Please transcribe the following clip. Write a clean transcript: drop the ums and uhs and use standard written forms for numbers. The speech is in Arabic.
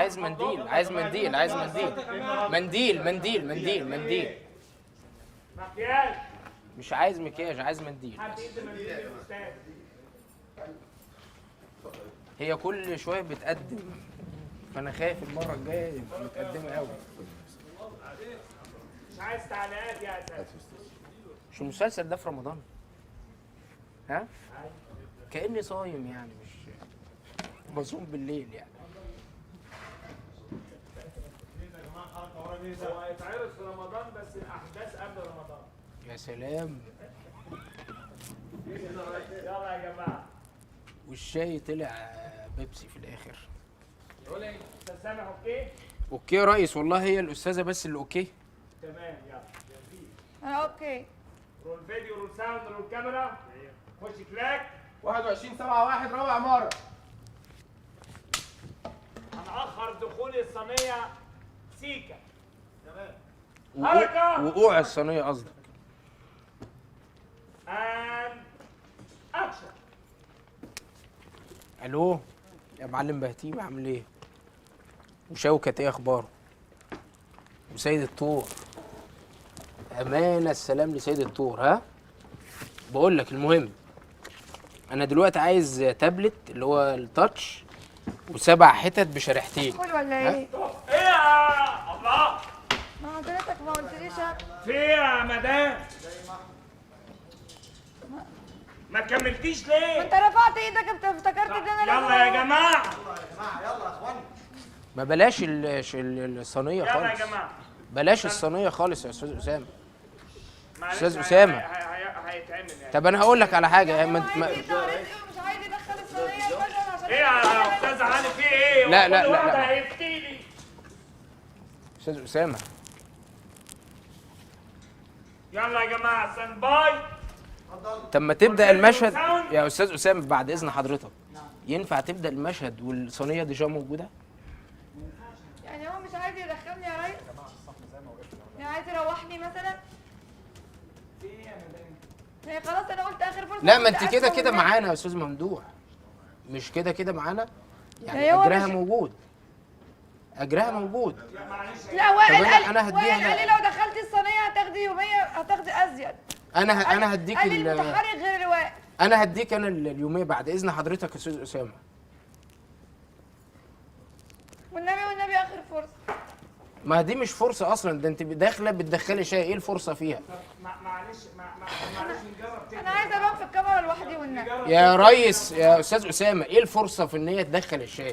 عايز منديل، عايز منديل، عايز منديل، منديل منديل منديل منديل. مكياج. مش عايز مكياج، عايز منديل. حد يدي منديل للاستاذ. هي كل شويه بتقدم، فانا خايف المره الجايه متقدمه قوي. مش عايز تعليقات يا اساتذه. مش المسلسل ده في رمضان؟ ها؟ كأني صايم يعني، مش بصوم بالليل يعني. هو هيتعرض في رمضان بس الاحداث قبل رمضان. يا سلام. يلا يا جماعه. والشاي طلع بيبسي في الاخر. يقول ايه؟ استاذ سامح اوكي؟ اوكي يا ريس، والله هي الاستاذه بس اللي اوكي. تمام يلا. انا اوكي. رول فيديو، رول ساوند، رول كاميرا. خش كلاك. 21/7 رابع مرة. هنأخر دخول الصينية سيكا. تمام. وقوع حركة. الصينيه قصدك. and اكشن. الو يا معلم بهتيم، عامل ايه؟ وشوكت ايه اخباره؟ وسيد الطور، امانه السلام لسيد الطور. ها بقول لك المهم، انا دلوقتي عايز تابلت اللي هو التاتش و7 حتت بشريحتين. قول ولا ايه؟ ايه يا الله؟ ما حضرتك ما قلتليش. في ايه يا مدام؟ ما كملتيش ليه؟ انت رفعت ايدك، انت افتكرت ان انا لازم يلا يا أروح. جماعة. ما بلاش الصينيه يلا يا خالص، جماعة. بلاش الصينيه خالص يا استاذ اسامه. معلش، أستاذ أسامة. هيتعمل يعني. طب انا هقول لك على حاجه يعني هو ما... عايز يطلع رزق ومش عايز يدخل الصينيه البشر عشان ايه يا استاذ علي في ايه؟ لا، لا، كل لا، واحد لا. هيفتيني. استاذ اسامه، يلا يا جماعة ستاند باي. طب ما تبدا المشهد يا استاذ اسامه بعد اذن حضرتك. ينفع تبدا المشهد والصينيه ديجا موجوده؟ يعني هو مش عايز يدخلني يا ريس؟ يعني عايز يروحني مثلا؟ هي خلاص انا قلت اخر فرصه. لا، ما انت قلت كده أسوأ كده من معانا يا استاذ ممدوح. مش كده كده معانا يعني، يعني هو اجرها مش- موجود، اجرها موجود. لا وائل طب قال أنا هديها وائل قال لي لو دخلتي الصينيه هتاخدي يوميه، هتاخدي ازيد. انا هديك قال لي المتحرك غير الواقع. انا هديك اليوميه بعد اذن حضرتك يا استاذ اسامه. والنبي اخر فرصه. ما دي مش فرصه اصلا، ده انت داخله بتدخلي شيء، ايه الفرصه فيها؟ معلش نجرب تاني. انا عايزه ابان في الكاميرا لوحدي والنبي. يا ريس يا استاذ اسامه، ايه الفرصه في ان هي تدخل الشاي؟